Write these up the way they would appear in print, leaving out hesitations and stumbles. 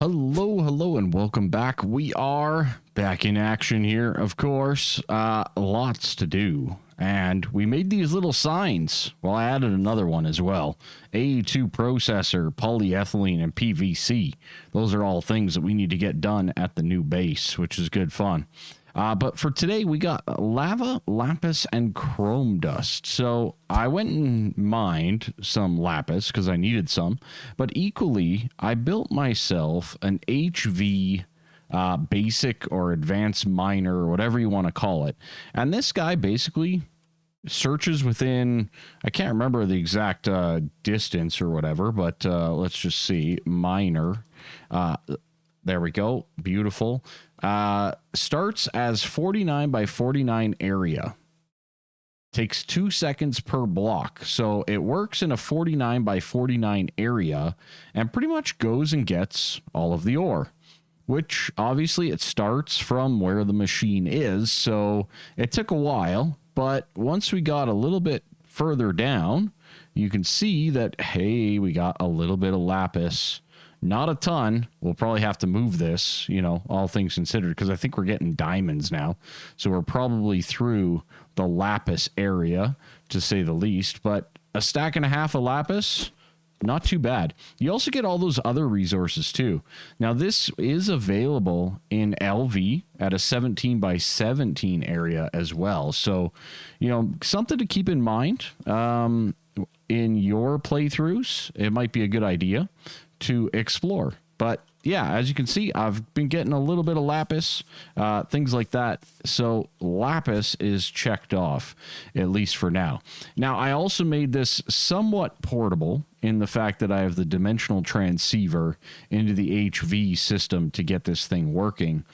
Hello, and welcome back. We are back in action here, of course. Lots to do. And we made these little signs. Well, I added another one as well. A2 processor, polyethylene, and PVC. Those are all things that we need to get done at the new base, which is good fun. But for today, we got lava, lapis, and chrome dust. So I went and mined some lapis because I needed some. But equally, I built myself an HV basic or advanced miner or whatever you want to call it. And this guy basically searches within, I can't remember the exact distance or whatever, but let's just see, miner. There we go. Beautiful. Starts as 49 by 49 area. Takes 2 seconds per block. So it works in a 49 by 49 area and pretty much goes and gets all of the ore, which obviously it starts from where the machine is. So it took a while, but once we got a little bit further down, you can see that, hey, we got a little bit of lapis. Not a ton. We'll probably have to move this, all things considered, because I think we're getting diamonds now. So we're probably through the lapis area, to say the least. But a stack and a half of lapis, not too bad. You also get all those other resources too. Now, this is available in LV at a 17 by 17 area as well. So, something to keep in mind in your playthroughs. It might be a good idea to explore. But yeah, as you can see, I've been getting a little bit of lapis, things like that. So lapis is checked off, at least for now. Now, I also made this somewhat portable in the fact that I have the dimensional transceiver into the HV system to get this thing working.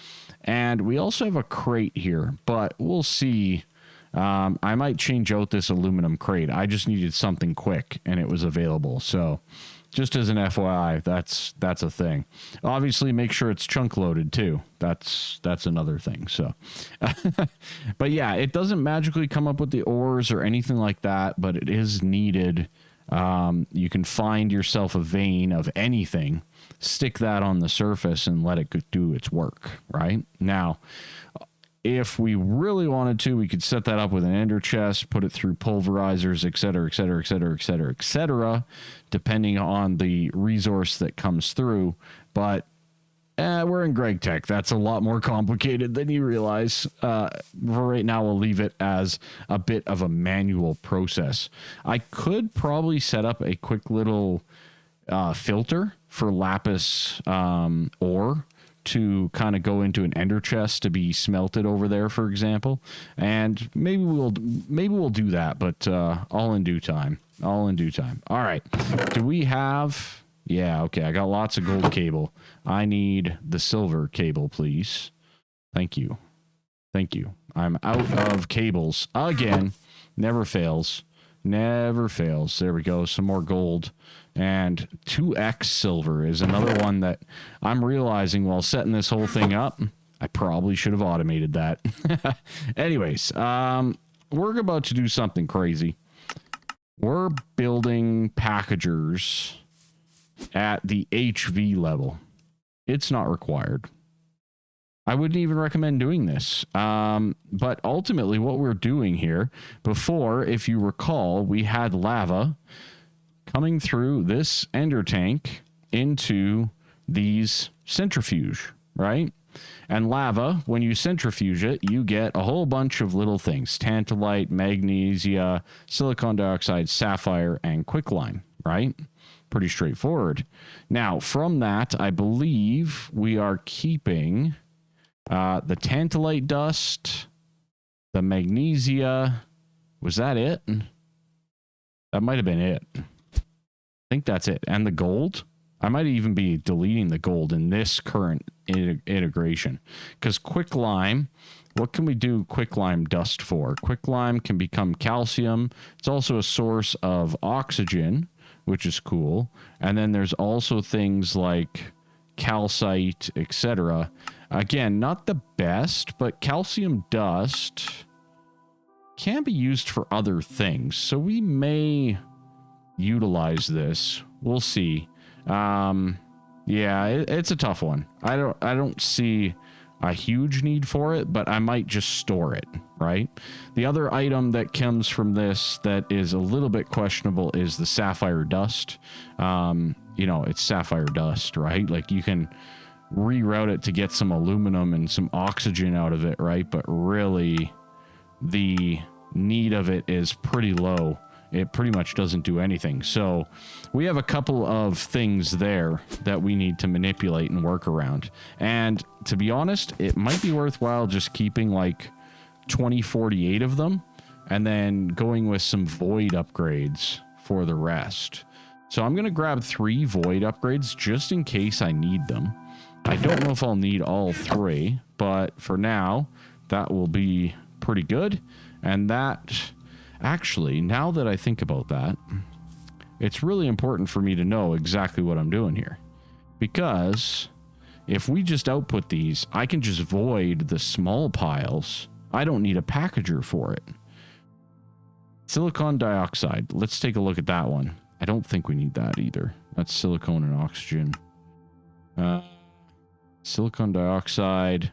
And we also have a crate here, but we'll see. I might change out this aluminum crate. I just needed something quick and it was available. So just as an FYI, that's a thing. Obviously, make sure it's chunk loaded too. That's another thing. So, but yeah, it doesn't magically come up with the ores or anything like that, but it is needed. You can find yourself a vein of anything, stick that on the surface, and let it do its work. Right now, if we really wanted to, we could set that up with an ender chest, put it through pulverizers, etc., depending on the resource that comes through. But we're in Greg Tech. That's a lot more complicated than you realize. For right now, we'll leave it as a bit of a manual process. I could probably set up a quick little filter for lapis ore to kind of go into an ender chest to be smelted over there, for example. And maybe we'll do that, but all in due time. All right. Do we have... Yeah, okay. I got lots of gold cable. I need the silver cable, please. Thank you. I'm out of cables again. Never fails. There we go. Some more gold. And 2x silver is another one that I'm realizing while setting this whole thing up. I probably should have automated that. Anyways, we're about to do something crazy. We're building packagers at the HV level. It's not required. I wouldn't even recommend doing this. But ultimately what we're doing here, before, if you recall, we had lava coming through this ender tank into these centrifuge, right? And lava, when you centrifuge it, you get a whole bunch of little things: tantalite, magnesia, silicon dioxide, sapphire, and quicklime, right? Pretty straightforward. Now, from that, I believe we are keeping the tantalite dust, the magnesia. Was that it? That might have been it. I think that's it. And the gold. I might even be deleting the gold in this current integration, because quicklime, what can we do quicklime dust for? Quicklime can become calcium. It's also a source of oxygen, which is cool. And then there's also things like calcite, etc. Again, not the best, but calcium dust can be used for other things. So we may utilize this. We'll see. Yeah, it's a tough one. I don't see a huge need for it, but I might just store it, right? The other item that comes from this that is a little bit questionable is the sapphire dust. You know, it's sapphire dust, right? Like you can reroute it to get some aluminum and some oxygen out of it, right? But really, the need of it is pretty low. It pretty much doesn't do anything. So we have a couple of things there that we need to manipulate and work around. And to be honest, it might be worthwhile just keeping like 2048 of them and then going with some void upgrades for the rest. So I'm going to grab 3 void upgrades just in case I need them. I don't know if I'll need all 3, but for now, that will be pretty good. And that... Actually, now that I think about that, it's really important for me to know exactly what I'm doing here. Because if we just output these, I can just void the small piles. I don't need a packager for it. Silicon dioxide. Let's take a look at that one. I don't think we need that either. That's silicone and oxygen. Silicon dioxide.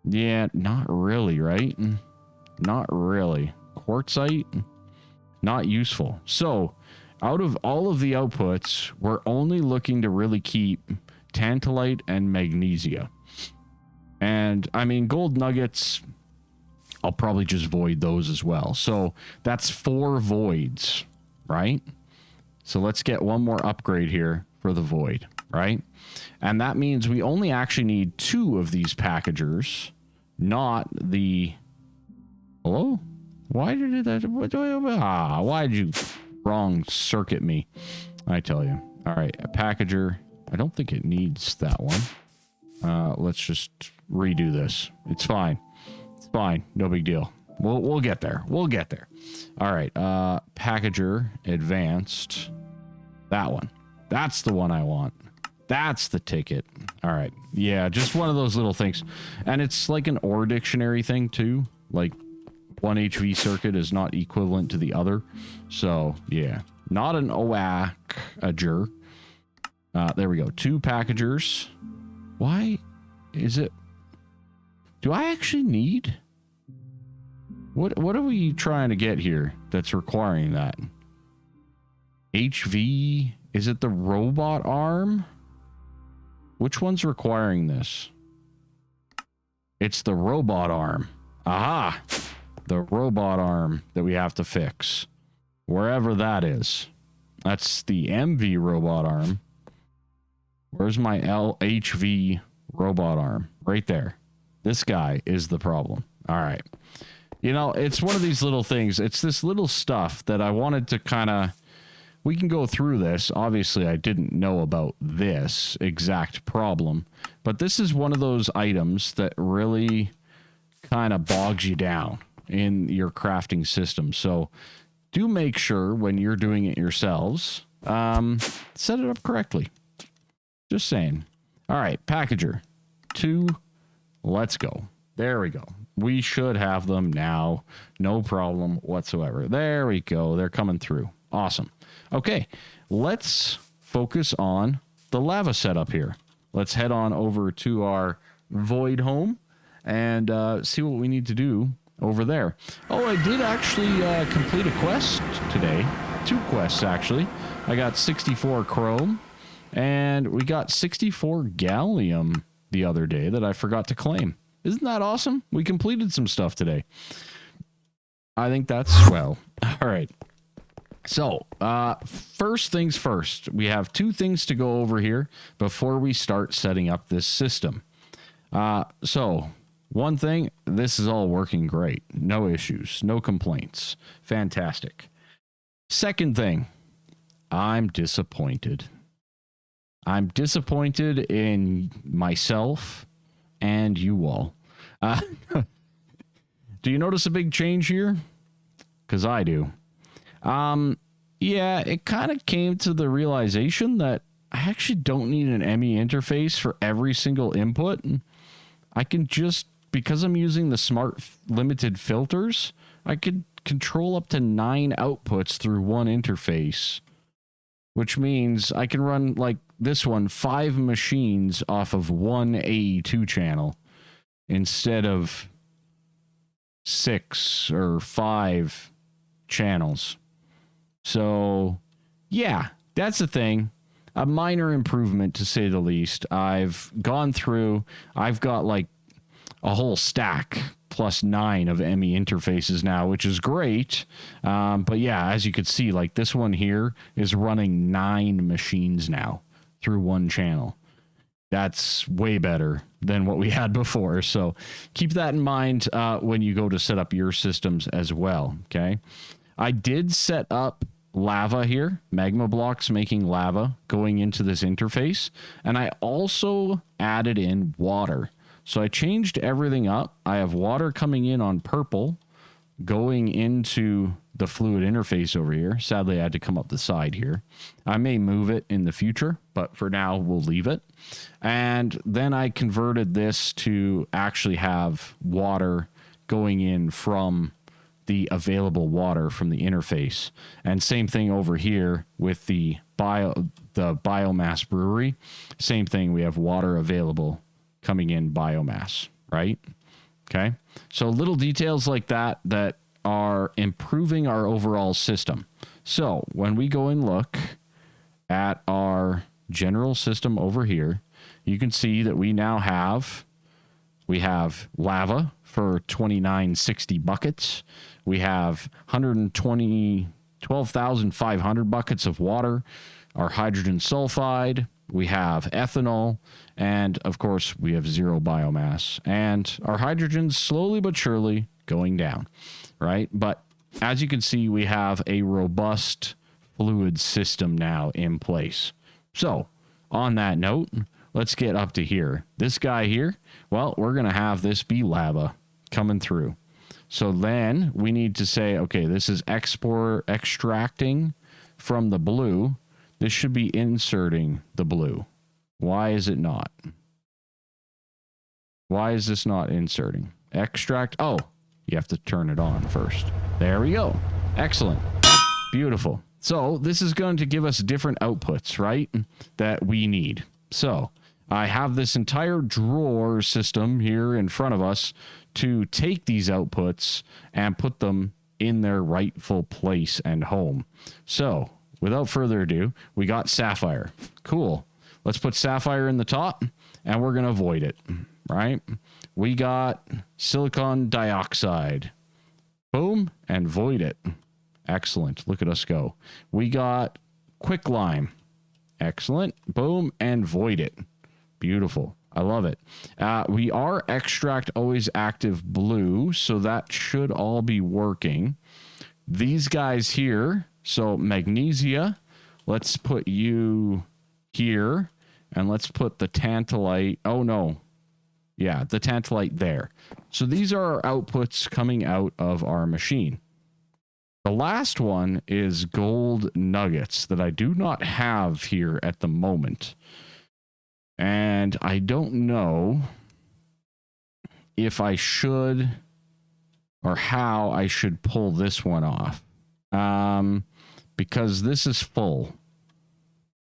Yeah, not really, right? Not really. Quartzite, not useful. So out of all of the outputs, we're only looking to really keep tantalite and magnesia. And I mean, gold nuggets, I'll probably just void those as well. So that's 4 voids, right? So let's get one more upgrade here for the void, right? And that means we only actually need 2 of these packagers, not the... Hello? Why did that? Why did you wrong circuit me? I tell you. All right, a packager. I don't think it needs that one. Let's just redo this. It's fine. It's fine. No big deal. We'll get there. We'll get there. All right. Packager advanced. That one. That's the one I want. That's the ticket. All right. Yeah, just one of those little things. And it's like an OR dictionary thing too. Like, one HV circuit is not equivalent to the other. So, yeah. Not an OAC-ager. There we go. 2 packagers. Why is it... Do I actually need... What are we trying to get here that's requiring that? HV... Is it the robot arm? Which one's requiring this? It's the robot arm. Aha! The robot arm that we have to fix. Wherever that is. That's the MV robot arm. Where's my LHV robot arm? Right there. This guy is the problem. All right. You know, it's one of these little things. It's this little stuff that I wanted to kind of... We can go through this. Obviously, I didn't know about this exact problem. But this is one of those items that really kind of bogs you down in your crafting system. So do make sure when you're doing it yourselves, set it up correctly. Just saying. All right, packager 2. Let's go. There we go. We should have them now. No problem whatsoever. There we go. They're coming through. Awesome. Okay, let's focus on the lava setup here. Let's head on over to our void home and see what we need to do over there. Oh, I did actually complete a quest today. 2 quests, actually. I got 64 chrome, and we got 64 gallium the other day that I forgot to claim. Isn't that awesome? We completed some stuff today. I think that's swell. All right. So, first things first. We have 2 things to go over here before we start setting up this system. So... One thing, this is all working great. No issues, no complaints. Fantastic. Second thing, I'm disappointed. I'm disappointed in myself and you all. Do you notice a big change here? Because I do. Yeah, it kind of came to the realization that I actually don't need an ME interface for every single input. I can just... Because I'm using the smart limited filters, I could control up to 9 outputs through one interface which means I can run like this one, 5 machines off of one AE2 channel instead of 6 or 5 channels. So yeah, that's the thing. A minor improvement, to say the least. I've gone through, I've got like a whole stack plus 9 of ME interfaces now, which is great. But yeah, as you can see, like this one here is running 9 machines now through one channel. That's way better than what we had before. So keep that in mind when you go to set up your systems as well. Okay. I did set up lava here, magma blocks making lava going into this interface. And I also added in water. So I changed everything up. I have water coming in on purple going into the fluid interface over here. Sadly, I had to come up the side here. I may move it in the future, but for now, we'll leave it. And then I converted this to actually have water going in from the available water from the interface. And same thing over here with the biomass brewery. Same thing, we have water available coming in biomass, right? Okay. So little details like that that are improving our overall system. So when we go and look at our general system over here, you can see that we now have, lava for 2960 buckets. We have 12,500 buckets of water, our hydrogen sulfide. We have ethanol, and of course we have 0 biomass, and our hydrogen's slowly but surely going down, right? But as you can see, we have a robust fluid system now in place. So on that note, let's get up to here. This guy here, well, we're going to have this be lava coming through. So then we need to say, okay, this is extracting from the blue. This should be inserting the blue. Why is it not? Why is this not inserting? Extract. Oh, you have to turn it on first. There we go. Excellent. Beautiful. So this is going to give us different outputs, right? That we need. So I have this entire drawer system here in front of us to take these outputs and put them in their rightful place and home. So without further ado, we got sapphire. Cool. Let's put sapphire in the top and we're going to void it, right? We got silicon dioxide. Boom, and void it. Excellent. Look at us go. We got quicklime. Excellent. Boom, and void it. Beautiful. I love it. We are extract always active blue, so that should all be working. These guys here, so magnesia, let's put you here, and let's put the tantalite. Oh, no. Yeah, the tantalite there. So these are our outputs coming out of our machine. The last one is gold nuggets that I do not have here at the moment. And I don't know if I should or how I should pull this one off. Because this is full.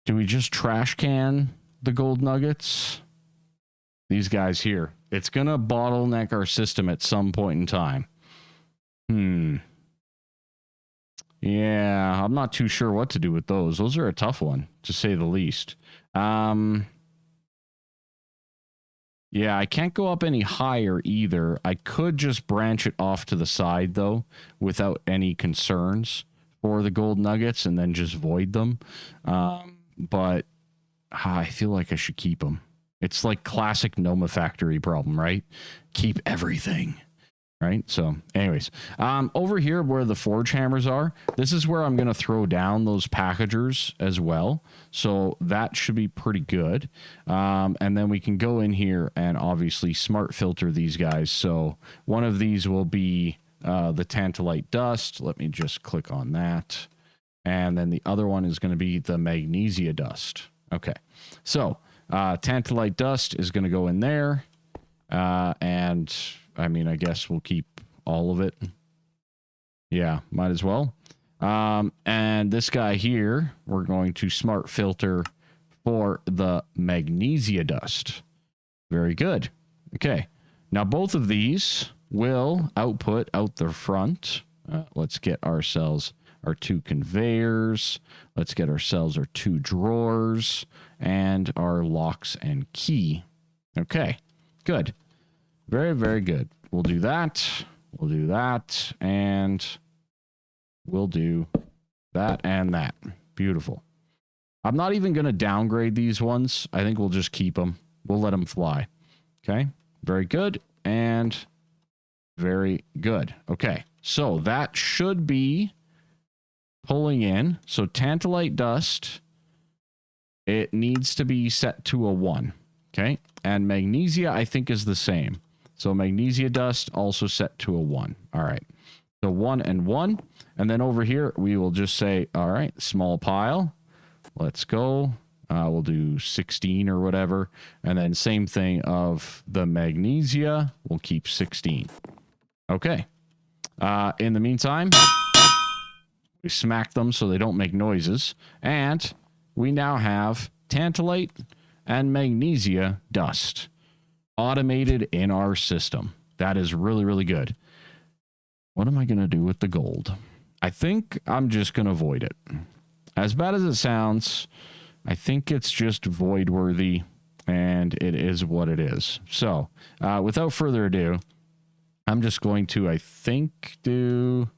Do we just trash can the gold nuggets? These guys here. It's going to bottleneck our system at some point in time. Yeah, I'm not too sure what to do with those. Those are a tough one, to say the least. Yeah, I can't go up any higher either. I could just branch it off to the side, though, without any concerns for the gold nuggets and then just void them. But I feel like I should keep them. It's like classic Nomifactory problem, right? Keep everything. Right. So anyways, over here where the forge hammers are, this is where I'm going to throw down those packagers as well. So that should be pretty good. And then we can go in here and obviously smart filter these guys. So one of these will be the tantalite dust. Let me just click on that. And then the other one is going to be the magnesia dust. Okay. So tantalite dust is going to go in there. And I mean, I guess we'll keep all of it. Yeah, might as well. And this guy here, we're going to smart filter for the magnesia dust. Very good. Okay. Now, both of these will output out the front. Let's get ourselves our 2 conveyors. Let's get ourselves our 2 drawers and our locks and key. Okay, good. Very, very good. We'll do that. We'll do that. And we'll do that and that. Beautiful. I'm not even going to downgrade these ones. I think we'll just keep them. We'll let them fly. Okay, very good. And very good. Okay, so that should be pulling in. So Tantalite dust, it needs to be set to a 1. Okay, and magnesia I think is the same. So magnesia dust also set to a 1. All right, so 1 and 1. And then over here we will just say, all right, small pile. Let's go. We'll do 16 or whatever. And then same thing of the magnesia. We'll keep 16. Okay. In the meantime, we smack them so they don't make noises. And we now have tantalite and magnesia dust automated in our system. That is really, really good. What am I going to do with the gold? I think I'm just going to void it. As bad as it sounds, I think it's just void worthy, and it is what it is. So without further ado, I'm just going to, I think, do,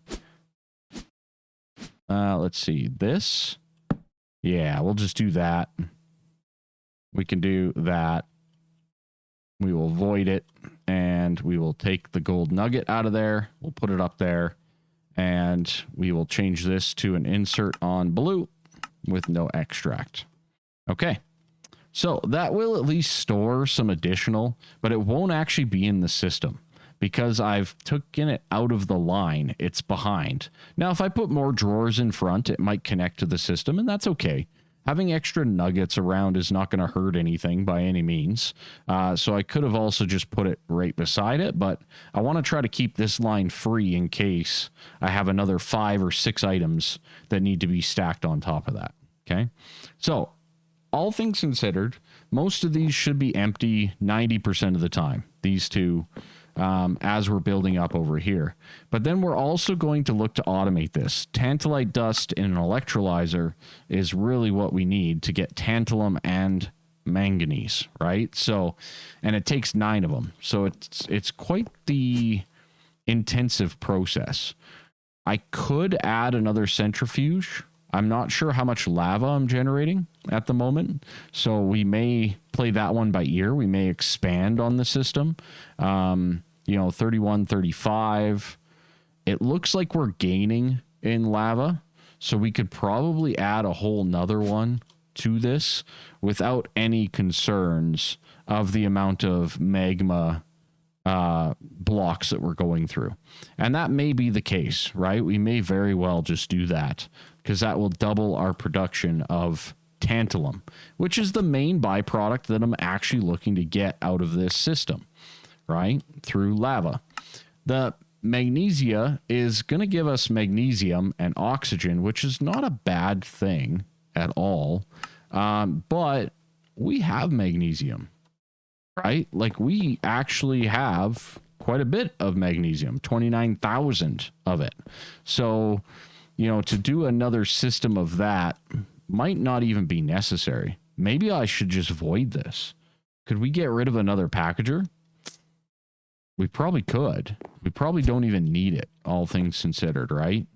let's see, this. Yeah, we'll just do that. We can do that. We will void it, and we will take the gold nugget out of there. We'll put it up there, and we will change this to an insert on blue with no extract. Okay, so that will at least store some additional, but it won't actually be in the system because I've taken it out of the line. It's behind. Now, if I put more drawers in front, it might connect to the system, and that's okay. Having extra nuggets around is not going to hurt anything by any means. So I could have also just put it right beside it, but I want to try to keep this line free in case I have another 5 or 6 items that need to be stacked on top of that. Okay, so all things considered, most of these should be empty 90% of the time, these two, as we're building up over here. But then we're also going to look to automate this. Tantalite dust in an electrolyzer is really what we need to get tantalum and manganese, right? So, and it takes 9 of them. So it's quite the intensive process. I could add another centrifuge. I'm not sure how much lava I'm generating at the moment, so we may play that one by ear. We may expand on the system. 31, 35. It looks like we're gaining in lava, so we could probably add a whole nother one to this without any concerns of the amount of magma blocks that we're going through. And that may be the case, right? We may very well just do that because that will double our production of tantalum, which is the main byproduct that I'm actually looking to get out of this system, right? Through lava. The magnesia is going to give us magnesium and oxygen, which is not a bad thing at all. But we have magnesium, right? Like we actually have quite a bit of magnesium, 29,000 of it. So, to do another system of that might not even be necessary. Maybe I should just void this. Could we get rid of another packager? We probably could. We probably don't even need it, all things considered, right?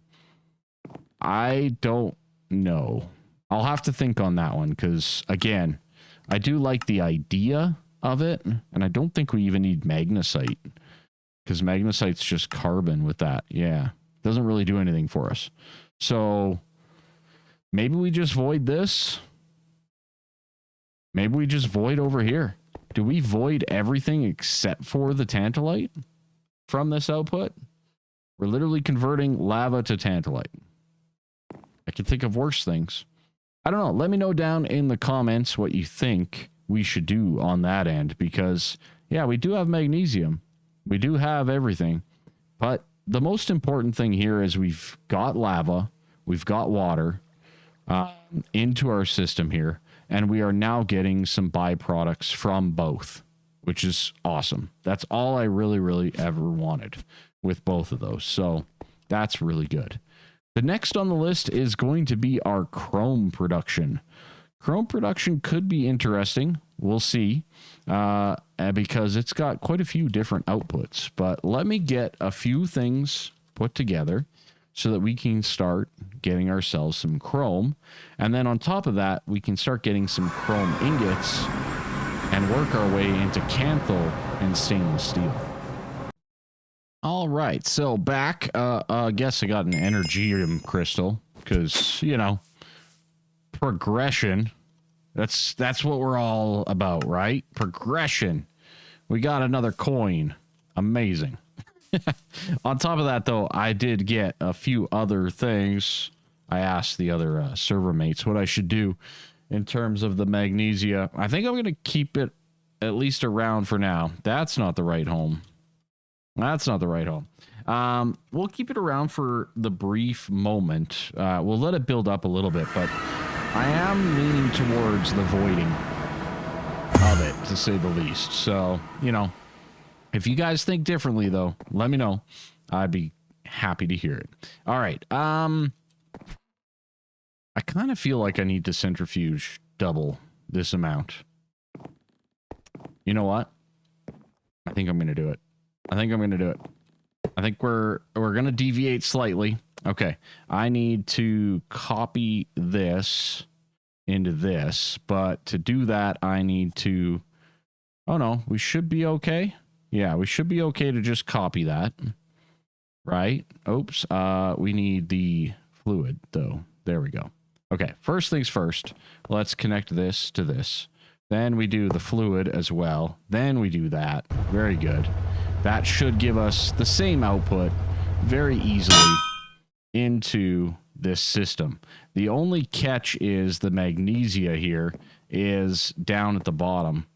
I don't know. I'll have to think on that one because, again, I do like the idea of it, and I don't think we even need magnesite because magnesite's just carbon with that. Yeah, doesn't really do anything for us. So maybe we just void this. Maybe we just void over here. Do we void everything except for the tantalite from this output? We're literally converting lava to tantalite. I can think of worse things. I don't know. Let me know down in the comments what you think we should do on that end because, yeah, we do have magnesium. We do have everything. But the most important thing here is we've got lava. we've got water into our system here, and we are now getting some byproducts from both, which is awesome. That's all I really ever wanted with both of those. So that's really good. The next on the list is going to be our chrome production. Chrome production could be interesting. We'll see, because it's got quite a few different outputs. But let me get a few things put together so that we can start getting ourselves some chrome. And then on top of that, we can start getting some chrome ingots and work our way into canthal and stainless steel. All right, so back, I guess I got an energium crystal because, you know, progression. That's what we're all about, right? Progression. We got another coin. Amazing. On top of that, though, I did get a few other things. I asked the other server mates what I should do in terms of the magnesia. I think I'm going to keep it at least around for now. That's not the right home. That's not the right home. We'll keep it around for the brief moment. We'll let it build up a little bit, but I am leaning towards the voiding of it, to say the least. So, you know, if you guys think differently, though, let me know. I'd be happy to hear it. All right. I kind of feel like I need to centrifuge double this amount. You know what? I think I'm going to do it. I think we're going to deviate slightly. Okay. I need to copy this into this, but to do that, I need to... Oh, no. We should be okay. Yeah, we should be okay to just copy that. Right? Oops. We need the fluid, though. There we go. Okay. First things first. Let's connect this to this. Then we do the fluid as well. Then we do that. Very good. That should give us the same output very easily into this system. The only catch is the magnesia here is down at the bottom,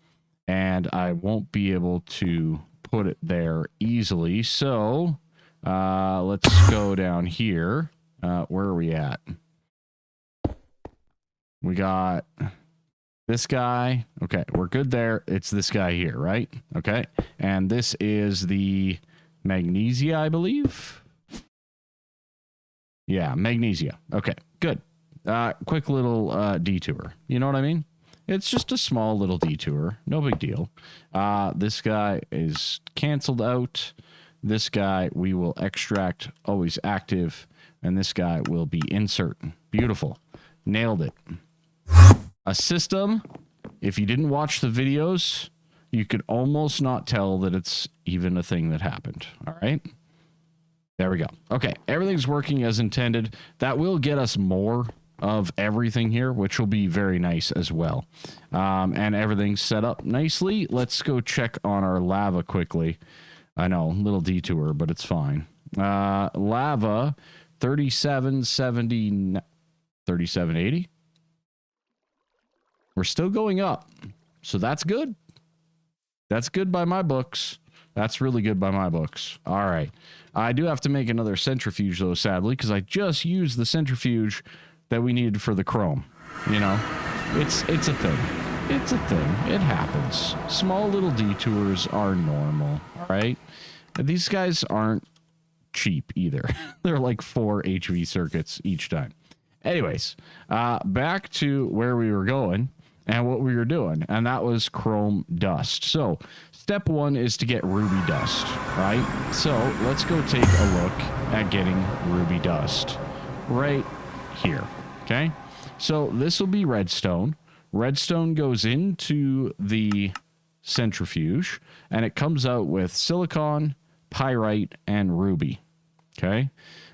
and I won't be able to put it there easily. So let's go down here. Where are we at? We got... this guy. Okay, we're good there. It's this guy here, right? Okay. And this is the magnesia, I believe. Yeah, magnesia. Okay, good. Quick little detour. You know what I mean? It's just a small little detour. No big deal. This guy is canceled out. This guy we will extract, always active. And this guy will be insert. Beautiful. Nailed it. A system, if you didn't watch the videos, you could almost not tell that it's even a thing that happened. All right. There we go. Okay. Everything's working as intended. That will get us more of everything here, which will be very nice as well. And everything's set up nicely. Let's go check on our lava quickly. I know, little detour, but it's fine. Lava, 3770, 3780. We're still going up, so that's good. That's good by my books. That's really good by my books. All right. I do have to make another centrifuge, though, sadly, because I just used the centrifuge that we needed for the chrome. You know, it's a thing. It's a thing. It happens. Small little detours are normal, all right? These guys aren't cheap either. They're like 4 HV circuits each time. Anyways, back to where we were going. And what we were doing, and that was chrome dust. So step 1 is to get ruby dust, right? So let's go take a look at getting ruby dust right here, okay? So this will be redstone. Redstone goes into the centrifuge, and it comes out with silicon, pyrite, and ruby, okay?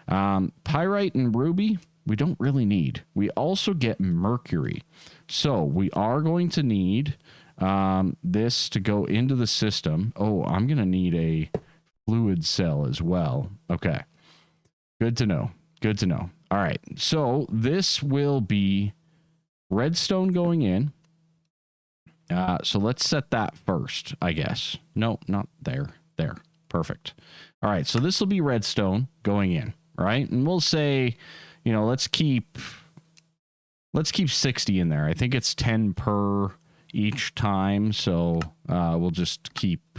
Pyrite and ruby, we don't really need. We also get mercury. So we are going to need this to go into the system. Oh, I'm going to need a fluid cell as well. Okay. Good to know. Good to know. All right. So this will be redstone going in. So let's set that first, I guess. No, not there. There. Perfect. All right. So this will be redstone going in, right? And we'll say, you know, let's keep 60 in there. I think it's 10 per each time. So we'll just keep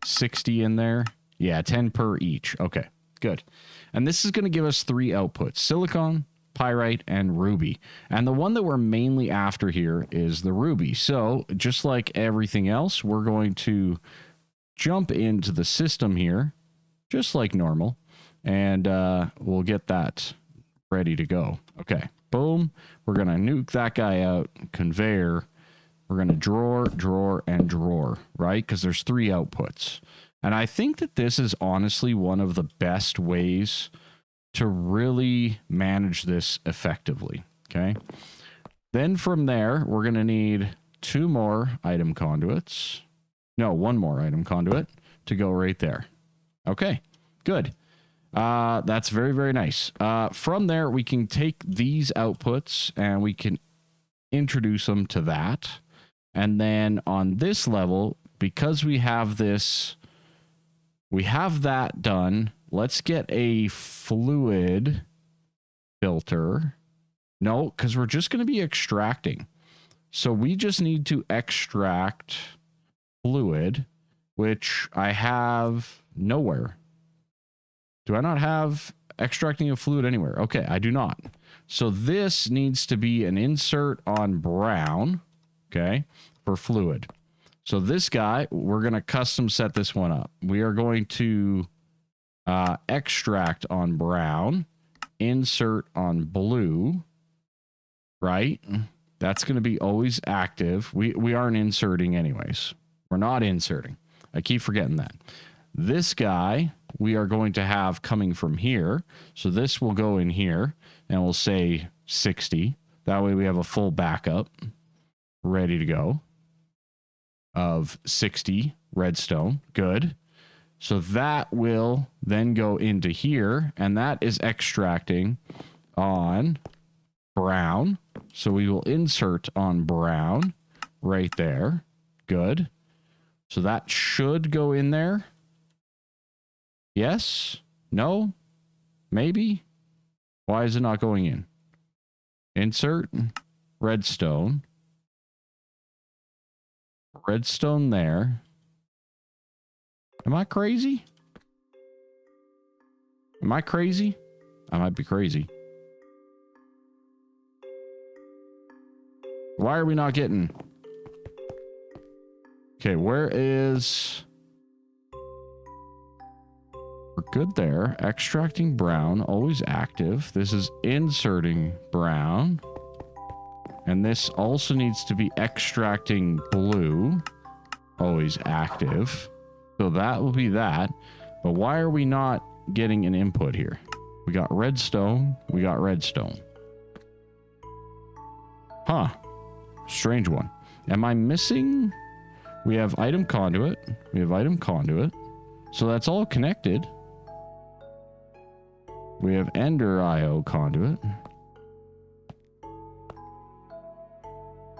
60 in there. Yeah, 10 per each. Okay, good. And this is going to give us 3 outputs: silicon, pyrite, and ruby. And the one that we're mainly after here is the ruby. So just like everything else, we're going to jump into the system here, just like normal, and we'll get that ready to go. Okay, boom. We're going to nuke that guy out. Conveyor. We're going to drawer, and drawer, right? Because there's 3 outputs. And I think that this is honestly one of the best ways to really manage this effectively, okay? Then from there, we're going to need 2 more item conduits. No, 1 more item conduit to go right there. Okay, good. That's very, very nice. From there, we can take these outputs and we can introduce them to that. And then on this level, because we have this, we have that done. Let's get a fluid filter. No, because we're just going to be extracting. So we just need to extract fluid, which I have nowhere. Do I not have extracting a fluid anywhere? Okay, I do not. So this needs to be an insert on brown, okay, for fluid. So this guy, we're going to custom set this one up. We are going to extract on brown, insert on blue, right? That's going to be always active. We aren't inserting anyways. We're not inserting. I keep forgetting that. This guy, we are going to have coming from here. So this will go in here and we'll say 60. That way we have a full backup ready to go of 60 redstone. Good. So that will then go into here, and that is extracting on brown. So we will insert on brown right there. Good. So that should go in there. Yes? No? Maybe? Why is it not going in? Insert redstone. Redstone there. Am I crazy? Am I crazy? I might be crazy. Why are we not getting... Okay, where is... We're good there. Extracting brown, always active. This is inserting brown. And this also needs to be extracting blue, always active. So that will be that. But why are we not getting an input here? We got redstone. We got redstone. Huh. Strange one. Am I missing? We have item conduit. We have item conduit. So that's all connected. We have Ender IO conduit.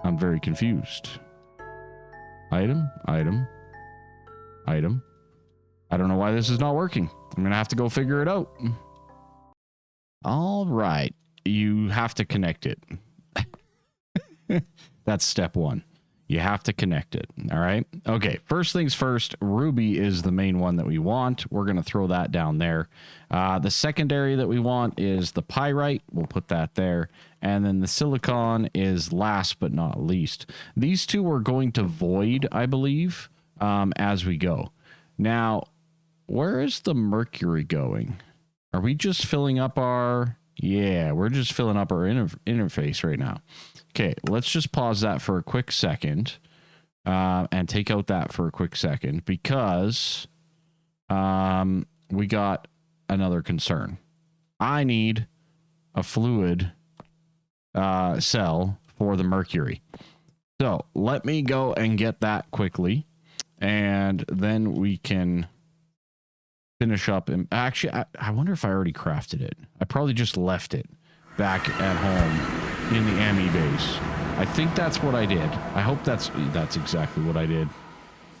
I'm very confused. Item, item, item. I don't know why this is not working. I'm going to have to go figure it out. All right. You have to connect it. That's step 1. You have to connect it. All right. Okay. First things first, Ruby is the main one that we want. We're going to throw that down there. The secondary that we want is the pyrite. We'll put that there. And then the silicon is last but not least. These two are going to void, I believe, as we go. Now, where is the mercury going? Are we just filling up our... Yeah, we're just filling up our interface right now. Okay, let's just pause that for a quick second and take out that for a quick second because we got another concern. I need a fluid cell for the mercury. So let me go and get that quickly and then we can finish up. And actually, I wonder if I already crafted it. I probably just left it back at home in the ME base. I think that's what I did. I hope that's exactly what I did.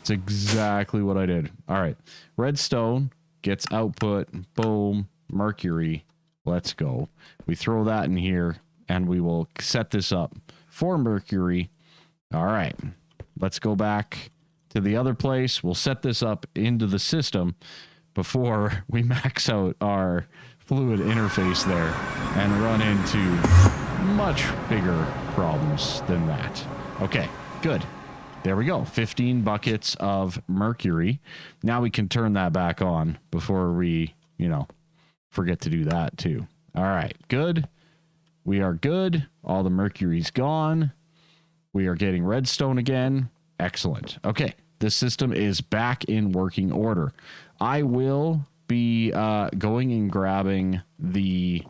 It's exactly what I did. All right. Redstone gets output. Boom. Mercury. Let's go. We throw that in here, and we will set this up for mercury. All right. Let's go back to the other place. We'll set this up into the system before we max out our fluid interface there and run into much bigger problems than that. Okay, good. There we go. 15 buckets of mercury. Now we can turn that back on before we, forget to do that too. All right, good. We are good. All the mercury's gone. We are getting redstone again. Excellent. Okay, the system is back in working order. I will be going and grabbing the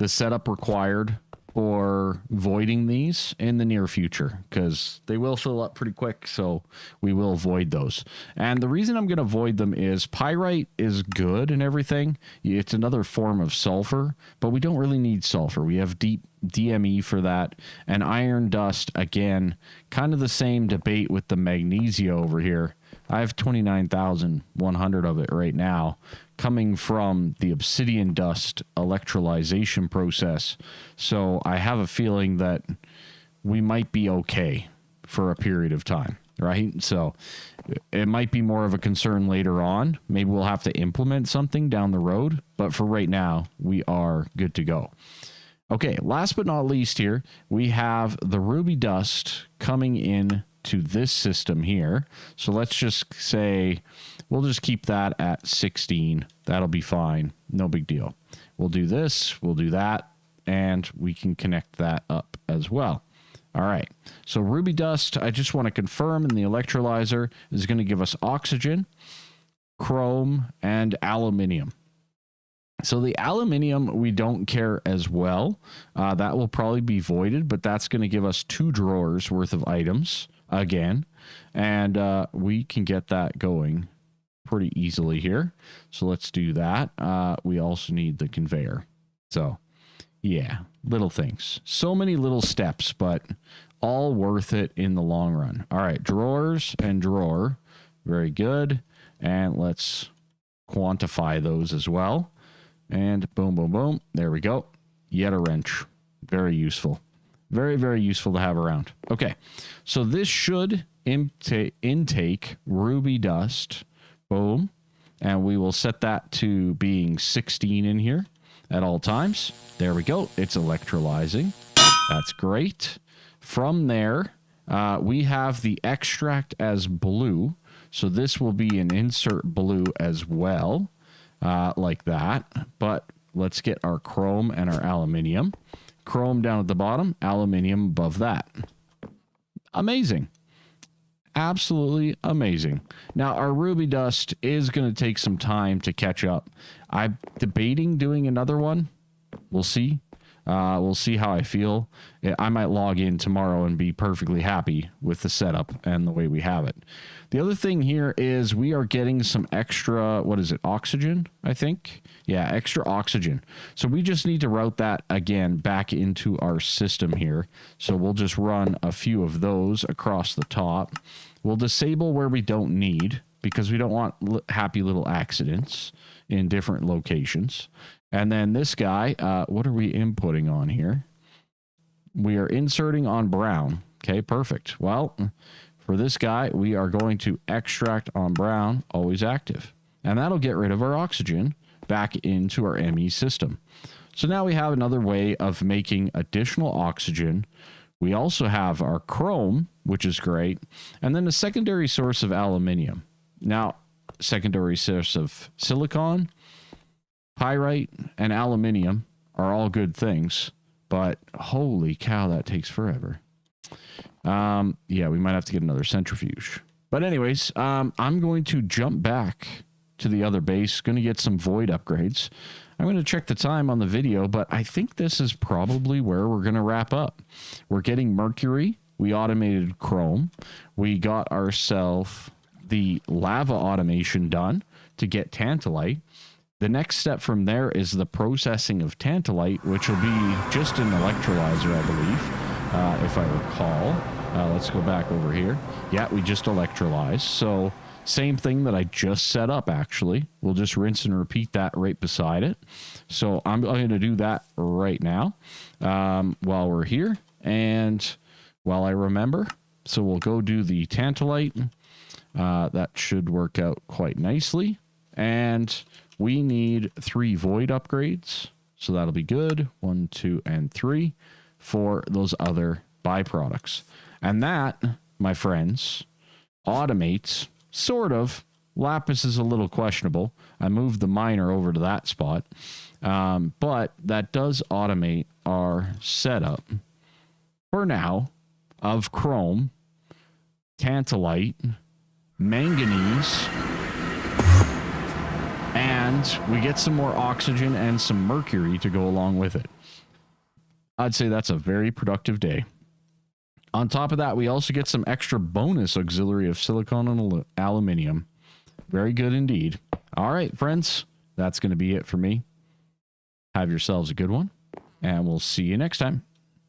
setup required for voiding these in the near future, because they will fill up pretty quick, so we will void those. And the reason I'm going to void them is pyrite is good and everything. It's another form of sulfur, but we don't really need sulfur. We have deep DME for that. And iron dust, again, kind of the same debate with the magnesia over here. I have 29,100 of it right now, coming from the obsidian dust electrolyzation process. So I have a feeling that we might be okay for a period of time, right? So it might be more of a concern later on. Maybe we'll have to implement something down the road, but for right now, we are good to go. Okay, last but not least here, we have the ruby dust coming in to this system here. So let's just say we'll just keep that at 16. That'll be fine. No big deal. We'll do this, we'll do that, and we can connect that up as well. All right. So ruby dust, I just want to confirm, in the electrolyzer is going to give us oxygen, chrome, and aluminium. So the aluminium, we don't care as well. That will probably be voided, but that's going to give us 2 drawers worth of items again. And we can get that going pretty easily here. So let's do that. We also need the conveyor. So yeah, little things. So many little steps, but all worth it in the long run. All right, drawers and drawer. Very good. And let's quantify those as well. And boom, boom, boom. There we go. Yet a wrench. Very useful. Very, very useful to have around. Okay. So this should intake ruby dust. Boom. And we will set that to being 16 in here at all times. There we go. It's electrolyzing. That's great. From there, we have the extract as blue. So this will be an insert blue as well. Like that, but let's get our chrome and our aluminium. Chrome down at the bottom, aluminium above that. Amazing. Absolutely amazing. Now, our ruby dust is going to take some time to catch up. I'm debating doing another one. We'll see. We'll see how I feel. I might log in tomorrow and be perfectly happy with the setup and the way we have it. The other thing here is we are getting some extra, oxygen, I think? Yeah, extra oxygen. So we just need to route that again back into our system here. So we'll just run a few of those across the top. We'll disable where we don't need, because we don't want happy little accidents in different locations. And then this guy, what are we inputting on here? We are inserting on brown. Okay, perfect. Well, for this guy, we are going to extract on brown, always active. And that'll get rid of our oxygen back into our ME system. So now we have another way of making additional oxygen. We also have our chrome, which is great. And then a secondary source of aluminium. Now, secondary source of silicon, pyrite, and aluminium are all good things, but holy cow, that takes forever. Yeah, we might have to get another centrifuge. But anyways, I'm going to jump back to the other base, going to get some void upgrades. I'm going to check the time on the video, but I think this is probably where we're going to wrap up. We're getting mercury. We automated chrome. We got ourselves the lava automation done to get tantalite. The next step from there is the processing of tantalite, which will be just an electrolyzer, I believe, if I recall. Let's go back over here. Yeah, we just electrolyzed. So Same thing that I just set up, actually. We'll just rinse and repeat that right beside it. So I'm going to do that right now while we're here and while I remember. So we'll go do the Tantalite. That should work out quite nicely. And we need 3 void upgrades. So that'll be good. 1, 2, and 3 for those other byproducts. And that, my friends, automates, sort of. Lapis is a little questionable. I moved the miner over to that spot. But that does automate our setup, for now, of chrome, tantalite, manganese, and we get some more oxygen and some mercury to go along with it. I'd say that's a very productive day. On top of that, we also get some extra bonus auxiliary of silicon and aluminium. Very good indeed. All right, friends, that's going to be it for me. Have yourselves a good one, and we'll see you next time.